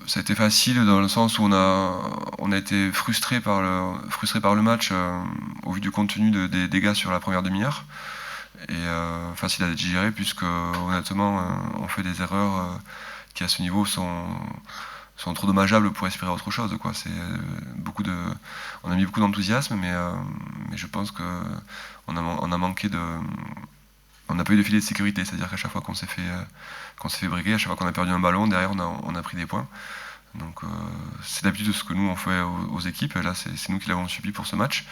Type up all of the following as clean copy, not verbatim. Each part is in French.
ça a été facile dans le sens où on a été frustré par le match au vu du contenu des dégâts sur la première demi-heure. Et facile à digérer puisque honnêtement on fait des erreurs qui à ce niveau sont trop dommageables pour espérer autre chose, quoi. On a mis beaucoup d'enthousiasme, mais je pense que on a manqué de, on n'a pas eu de filet de sécurité, c'est-à-dire qu'à chaque fois qu'on s'est fait briguer, à chaque fois qu'on a perdu un ballon, derrière on a pris des points. Donc c'est d'habitude ce que nous on fait aux équipes, et là c'est nous qui l'avons subi pour ce match.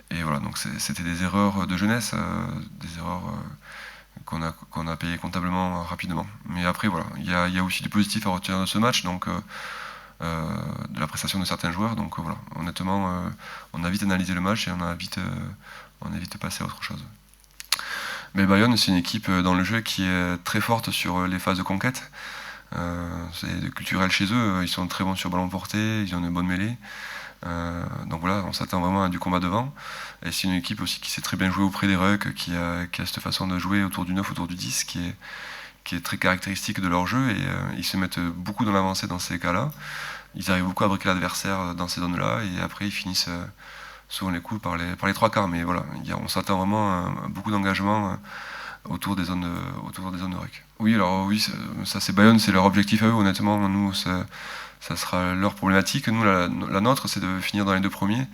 Et voilà, donc c'était des erreurs de jeunesse, des erreurs qu'on a payées comptablement rapidement. Mais après voilà, il y a aussi du positif à retenir de ce match, donc de la prestation de certains joueurs. Donc voilà, honnêtement, on a vite analysé le match et on a vite passé à autre chose. Mais Bayonne, c'est une équipe dans le jeu qui est très forte sur les phases de conquête. C'est culturel chez eux, ils sont très bons sur ballon porté, ils ont une bonne mêlée. Donc voilà, on s'attend vraiment à du combat devant. Et c'est une équipe aussi qui sait très bien jouer auprès des rucks, qui a cette façon de jouer autour du 9, autour du 10, qui est très caractéristique de leur jeu. Et ils se mettent beaucoup dans l'avancée dans ces cas-là. Ils arrivent beaucoup à briquer l'adversaire dans ces zones-là, et après ils finissent souvent les coups par les trois quarts. Mais voilà, on s'attend vraiment à beaucoup d'engagement autour des zones de ruck. Oui, alors oui, ça c'est Bayonne, c'est leur objectif à eux. Honnêtement, nous, ça sera leur problématique. Nous, la nôtre, c'est de finir dans les deux premiers.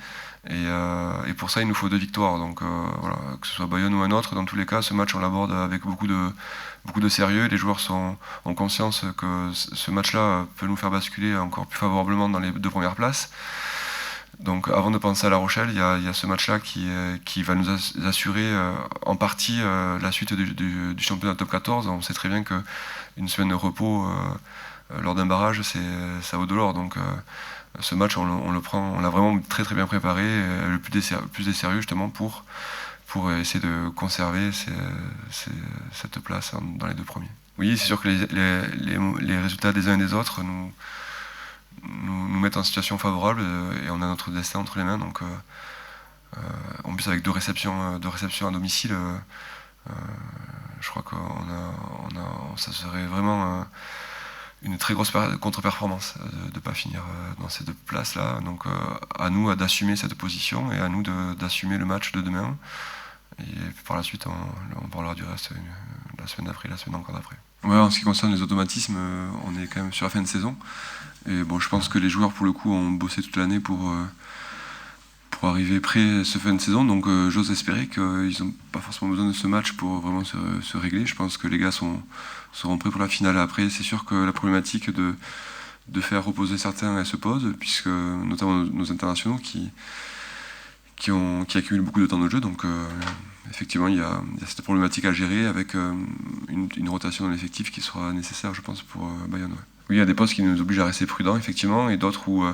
Et pour ça, il nous faut 2 victoires. Donc voilà, que ce soit Bayonne ou un autre, dans tous les cas, ce match, on l'aborde avec beaucoup de sérieux. Les joueurs ont conscience que ce match-là peut nous faire basculer encore plus favorablement dans les 2 premières places. Donc avant de penser à La Rochelle, il y a ce match-là qui va nous assurer en partie la suite du championnat top 14. On sait très bien qu'une semaine de repos lors d'un barrage, ça vaut de l'or. Donc ce match, on l'a vraiment très très bien préparé, le plus des sérieux justement pour essayer de conserver cette place dans les 2 premiers. Oui, c'est sûr que les résultats des uns et des autres nous mettent en situation favorable et on a notre destin entre les mains. Donc en plus avec deux réceptions à domicile, je crois que ça serait vraiment une très grosse contre-performance de ne pas finir dans ces 2 places-là. Donc à nous d'assumer cette position et à nous d'assumer le match de demain. Et par la suite, on parlera du reste la semaine d'après, la semaine encore d'après. Ouais, en ce qui concerne les automatismes, on est quand même sur la fin de saison. Et bon, je pense que les joueurs, pour le coup, ont bossé toute l'année pour arriver prêts à ce fin de saison. Donc j'ose espérer qu'ils n'ont pas forcément besoin de ce match pour vraiment se régler. Je pense que les gars seront prêts pour la finale. Après, c'est sûr que la problématique de faire reposer certains, elle se pose, puisque notamment nos internationaux qui accumulent beaucoup de temps de jeu. Donc effectivement, il y a cette problématique à gérer avec une rotation dans l'effectif qui sera nécessaire, je pense, pour Bayonne. Ouais. Oui, il y a des postes qui nous obligent à rester prudents, effectivement, et d'autres où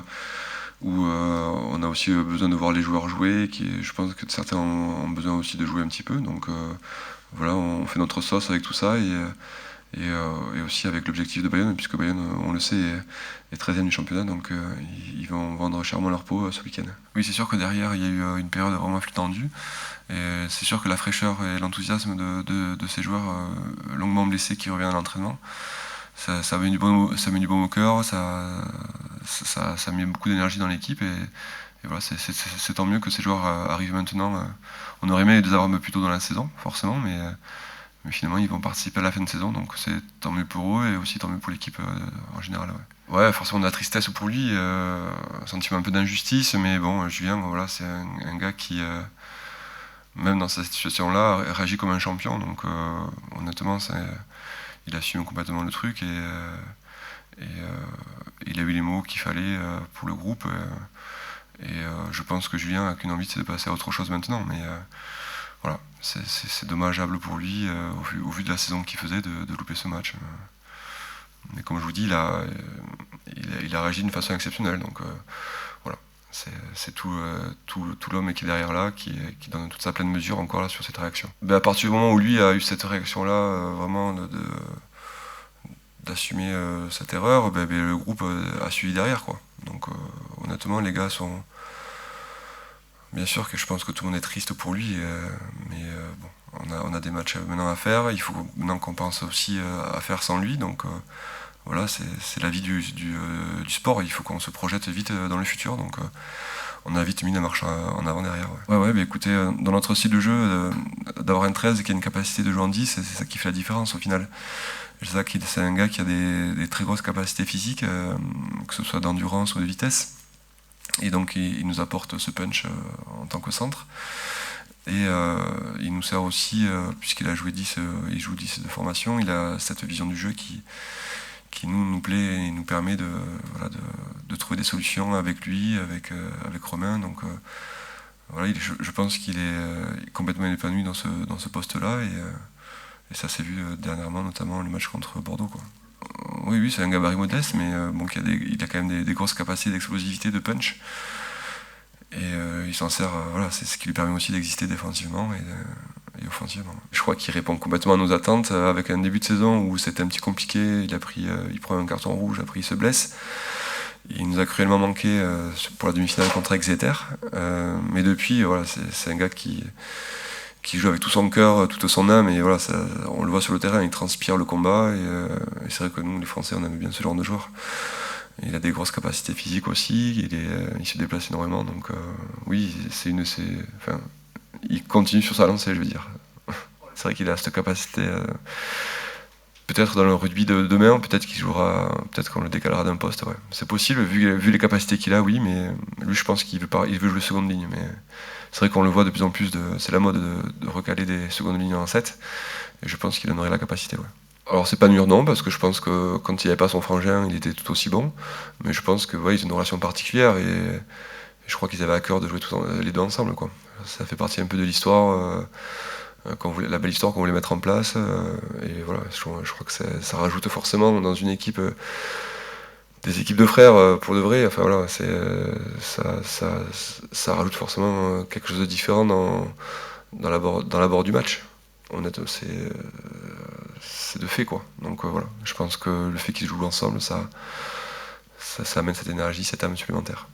on a aussi besoin de voir les joueurs jouer, je pense que certains ont besoin aussi de jouer un petit peu. Donc voilà, on fait notre sauce avec tout ça, et aussi avec l'objectif de Bayonne, puisque Bayonne, on le sait, est 13e du championnat, donc ils vont vendre chèrement leur peau ce week-end. Oui, c'est sûr que derrière, il y a eu une période vraiment plus tendue, et c'est sûr que la fraîcheur et l'enthousiasme de ces joueurs longuement blessés qui reviennent à l'entraînement, ça met du baume au cœur, ça met beaucoup d'énergie dans l'équipe, et voilà, c'est tant mieux que ces joueurs arrivent maintenant. On aurait aimé les avoir un peu plus tôt dans la saison, forcément, mais finalement ils vont participer à la fin de saison, donc c'est tant mieux pour eux et aussi tant mieux pour l'équipe en général. Ouais, forcément de la tristesse pour lui, un sentiment un peu d'injustice, mais bon, Julien, voilà, c'est un gars qui, même dans cette situation-là, réagit comme un champion, donc honnêtement, il assume complètement le truc, et il a eu les mots qu'il fallait pour le groupe, et je pense que Julien a qu'une envie, c'est de passer à autre chose maintenant, mais voilà, c'est dommageable pour lui au vu de la saison qu'il faisait de louper ce match. Mais comme je vous dis, il a réagi d'une façon exceptionnelle, donc voilà, c'est tout l'homme qui est derrière là, qui donne toute sa pleine mesure encore là sur cette réaction. Ben, à partir du moment où lui a eu cette réaction-là, vraiment d'assumer cette erreur, ben, le groupe a suivi derrière, quoi. Donc honnêtement, les gars sont... Bien sûr que je pense que tout le monde est triste pour lui, mais bon, on a des matchs maintenant à faire, il faut maintenant qu'on pense aussi à faire sans lui, donc voilà, c'est la vie du sport, il faut qu'on se projette vite dans le futur, donc on a vite mis la marche en avant derrière. Ouais, mais écoutez, dans notre style de jeu, d'avoir un 13 qui a une capacité de jouer en 10, c'est ça qui fait la différence au final. Jacques, c'est un gars qui a des très grosses capacités physiques, que ce soit d'endurance ou de vitesse. Et donc il nous apporte ce punch en tant que centre. Et il nous sert aussi, puisqu'il a joué 10, il joue 10 de formation, il a cette vision du jeu qui nous plaît et nous permet de trouver des solutions avec lui, avec Romain. Donc voilà, je pense qu'il est complètement épanoui dans ce poste-là. Et ça s'est vu dernièrement, notamment le match contre Bordeaux, quoi. Oui, c'est un gabarit modeste, mais bon, il a quand même des grosses capacités d'explosivité, de punch. Et il s'en sert, voilà, c'est ce qui lui permet aussi d'exister défensivement et offensivement. Je crois qu'il répond complètement à nos attentes, avec un début de saison où c'était un petit compliqué. Il prend un carton rouge, après il se blesse. Il nous a cruellement manqué pour la demi-finale contre Exeter. Mais depuis, voilà, c'est un gars qui joue avec tout son cœur, toute son âme, et voilà, on le voit sur le terrain, il transpire le combat, et c'est vrai que nous, les Français, on aime bien ce genre de joueur. Il a des grosses capacités physiques aussi, il se déplace énormément, donc oui, il continue sur sa lancée, je veux dire. C'est vrai qu'il a cette capacité, peut-être dans le rugby de demain, peut-être qu'il jouera, peut-être qu'on le décalera d'un poste, ouais. C'est possible, vu les capacités qu'il a, oui, mais lui, je pense qu'il veut jouer seconde ligne, mais c'est vrai qu'on le voit de plus en plus, c'est la mode de recaler des secondes lignes en 7, et je pense qu'il en aurait la capacité, ouais. Alors c'est pas dur, non, parce que je pense que quand il n'y avait pas son frangin, il était tout aussi bon, mais je pense que ouais, ils ont une relation particulière, et je crois qu'ils avaient à cœur de jouer les deux ensemble, quoi. Ça fait partie un peu de l'histoire, la belle histoire qu'on voulait mettre en place, et voilà, je crois que ça rajoute forcément dans une équipe, des équipes de frères, pour de vrai, enfin voilà, ça rajoute forcément quelque chose de différent dans l'abord du match. Honnêtement, c'est de fait, quoi. Donc voilà, je pense que le fait qu'ils jouent ensemble, ça amène cette énergie, cette âme supplémentaire.